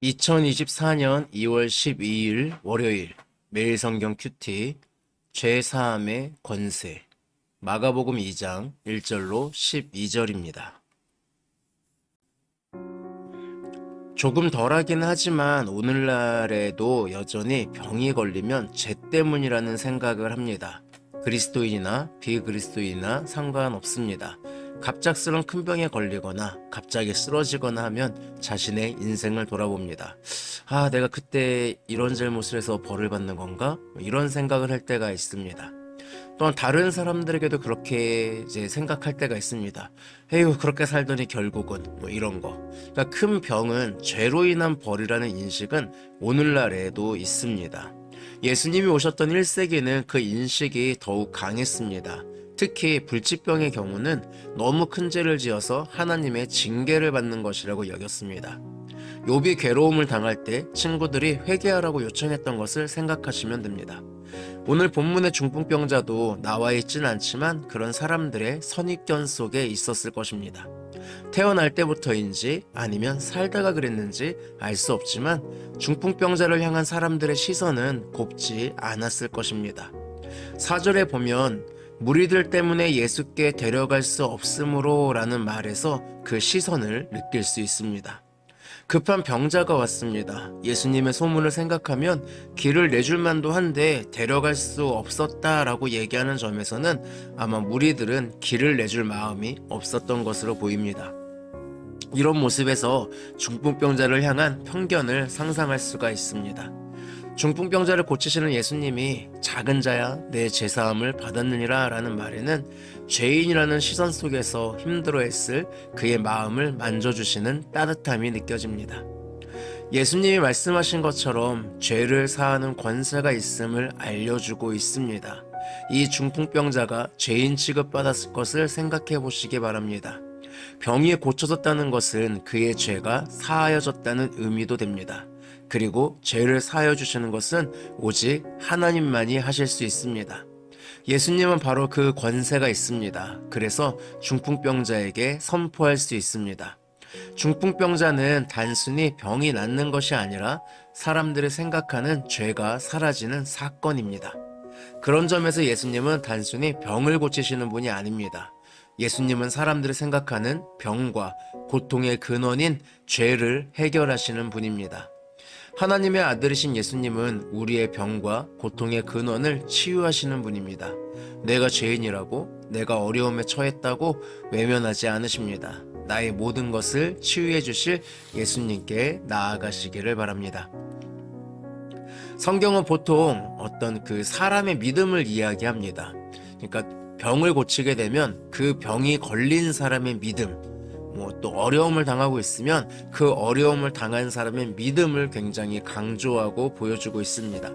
2024년 2월 12일 월요일 매일 성경 큐티 죄사함의 권세 마가복음 2장 1절로 12절입니다. 조금 덜하긴 하지만 오늘날에도 여전히 병이 걸리면 죄 때문이라는 생각을 합니다. 그리스도인이나 비그리스도인이나 상관없습니다. 갑작스런 큰 병에 걸리거나 갑자기 쓰러지거나 하면 자신의 인생을 돌아봅니다. 내가 그때 이런 잘못을 해서 벌을 받는 건가? 이런 생각을 할 때가 있습니다. 또한 다른 사람들에게도 그렇게 생각할 때가 있습니다. 에휴, 그렇게 살더니 결국은 이런 거. 그러니까 큰 병은 죄로 인한 벌이라는 인식은 오늘날에도 있습니다. 예수님이 오셨던 1세기는 그 인식이 더욱 강했습니다. 특히 불치병의 경우는 너무 큰 죄를 지어서 하나님의 징계를 받는 것이라고 여겼습니다. 욥이 괴로움을 당할 때 친구들이 회개하라고 요청했던 것을 생각하시면 됩니다. 오늘 본문의 중풍병자도 나와 있진 않지만 그런 사람들의 선입견 속에 있었을 것입니다. 태어날 때부터인지 아니면 살다가 그랬는지 알 수 없지만 중풍병자를 향한 사람들의 시선은 곱지 않았을 것입니다. 4절에 보면 무리들 때문에 예수께 데려갈 수 없으므로 라는 말에서 그 시선을 느낄 수 있습니다. 급한 병자가 왔습니다. 예수님의 소문을 생각하면 길을 내줄 만도 한데 데려갈 수 없었다라고 얘기하는 점에서는 아마 무리들은 길을 내줄 마음이 없었던 것으로 보입니다. 이런 모습에서 중풍병자를 향한 편견을 상상할 수가 있습니다. 중풍병자를 고치시는 예수님이 작은 자야 내 죄사함을 받았느니라 라는 말에는 죄인이라는 시선 속에서 힘들어했을 그의 마음을 만져주시는 따뜻함이 느껴집니다. 예수님이 말씀하신 것처럼 죄를 사하는 권세가 있음을 알려주고 있습니다. 이 중풍병자가 죄인 취급받았을 것을 생각해 보시기 바랍니다. 병이 고쳐졌다는 것은 그의 죄가 사하여졌다는 의미도 됩니다. 그리고 죄를 사하여 주시는 것은 오직 하나님만이 하실 수 있습니다. 예수님은 바로 그 권세가 있습니다. 그래서 중풍병자에게 선포할 수 있습니다. 중풍병자는 단순히 병이 낫는 것이 아니라 사람들이 생각하는 죄가 사라지는 사건입니다. 그런 점에서 예수님은 단순히 병을 고치시는 분이 아닙니다. 예수님은 사람들이 생각하는 병과 고통의 근원인 죄를 해결하시는 분입니다. 하나님의 아들이신 예수님은 우리의 병과 고통의 근원을 치유하시는 분입니다. 내가 죄인이라고, 내가 어려움에 처했다고 외면하지 않으십니다. 나의 모든 것을 치유해 주실 예수님께 나아가시기를 바랍니다. 성경은 보통 어떤 그 사람의 믿음을 이야기합니다. 그러니까 병을 고치게 되면 그 병이 걸린 사람의 믿음, 또 어려움을 당하고 있으면 그 어려움을 당한 사람의 믿음을 굉장히 강조하고 보여주고 있습니다.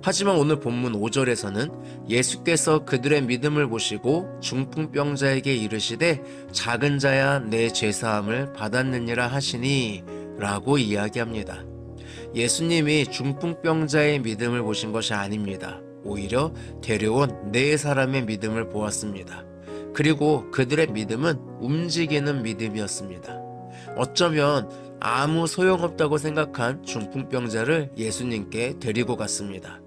하지만 오늘 본문 5절에서는 예수께서 그들의 믿음을 보시고 중풍병자에게 이르시되 작은 자야 내 죄사함을 받았느니라 하시니 라고 이야기합니다. 예수님이 중풍병자의 믿음을 보신 것이 아닙니다. 오히려 데려온 네 사람의 믿음을 보았습니다. 그리고 그들의 믿음은 움직이는 믿음이었습니다. 어쩌면 아무 소용없다고 생각한 중풍병자를 예수님께 데리고 갔습니다.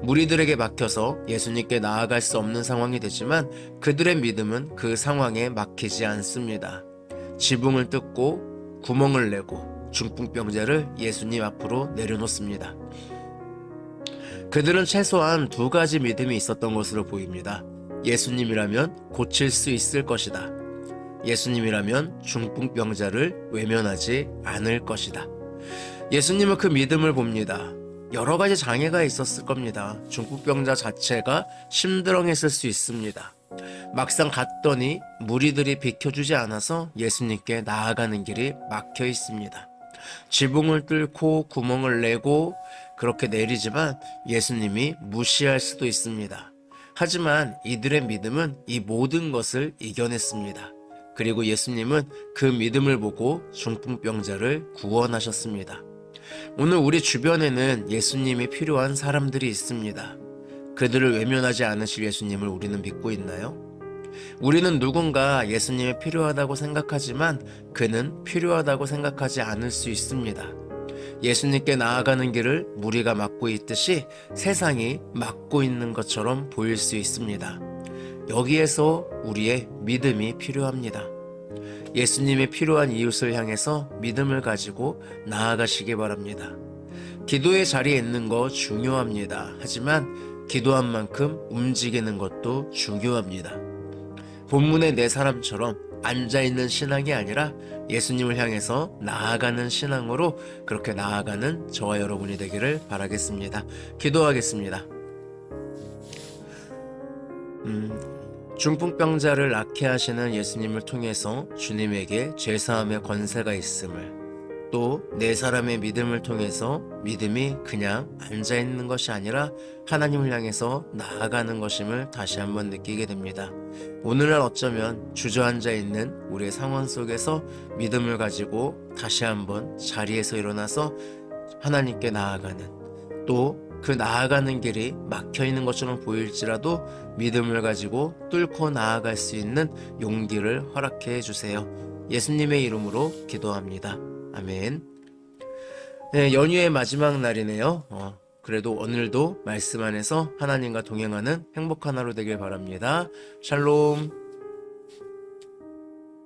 무리들에게 막혀서 예수님께 나아갈 수 없는 상황이 되지만 그들의 믿음은 그 상황에 막히지 않습니다. 지붕을 뜯고 구멍을 내고 중풍병자를 예수님 앞으로 내려놓습니다. 그들은 최소한 두 가지 믿음이 있었던 것으로 보입니다. 예수님이라면 고칠 수 있을 것이다. 예수님이라면 중풍병자를 외면하지 않을 것이다. 예수님은 그 믿음을 봅니다. 여러 가지 장애가 있었을 겁니다. 중풍병자 자체가 심드렁했을 수 있습니다. 막상 갔더니 무리들이 비켜주지 않아서 예수님께 나아가는 길이 막혀 있습니다. 지붕을 뚫고 구멍을 내고 그렇게 내리지만 예수님이 무시할 수도 있습니다. 하지만 이들의 믿음은 이 모든 것을 이겨냈습니다. 그리고 예수님은 그 믿음을 보고 중풍병자를 구원하셨습니다. 오늘 우리 주변에는 예수님이 필요한 사람들이 있습니다. 그들을 외면하지 않으실 예수님을 우리는 믿고 있나요? 우리는 누군가 예수님이 필요하다고 생각하지만 그는 필요하다고 생각하지 않을 수 있습니다. 예수님께 나아가는 길을 무리가 막고 있듯이 세상이 막고 있는 것처럼 보일 수 있습니다. 여기에서 우리의 믿음이 필요합니다. 예수님이 필요한 이웃을 향해서 믿음을 가지고 나아가시기 바랍니다. 기도의 자리에 있는 거 중요합니다. 하지만 기도한 만큼 움직이는 것도 중요합니다. 본문의 네 사람처럼 앉아있는 신앙이 아니라 예수님을 향해서 나아가는 신앙으로 그렇게 나아가는 저와 여러분이 되기를 바라겠습니다. 기도하겠습니다. 중풍병자를 낫게 하시는 예수님을 통해서 주님에게 죄사함의 권세가 있음을, 또 네 사람의 믿음을 통해서 믿음이 그냥 앉아있는 것이 아니라 하나님을 향해서 나아가는 것임을 다시 한번 느끼게 됩니다. 오늘날 어쩌면 주저앉아 있는 우리의 상황 속에서 믿음을 가지고 다시 한번 자리에서 일어나서 하나님께 나아가는, 또 그 나아가는 길이 막혀있는 것처럼 보일지라도 믿음을 가지고 뚫고 나아갈 수 있는 용기를 허락해 주세요. 예수님의 이름으로 기도합니다. 아멘. 네, 연휴의 마지막 날이네요. 그래도 오늘도 말씀 안에서 하나님과 동행하는 행복한 하루 되길 바랍니다. 샬롬.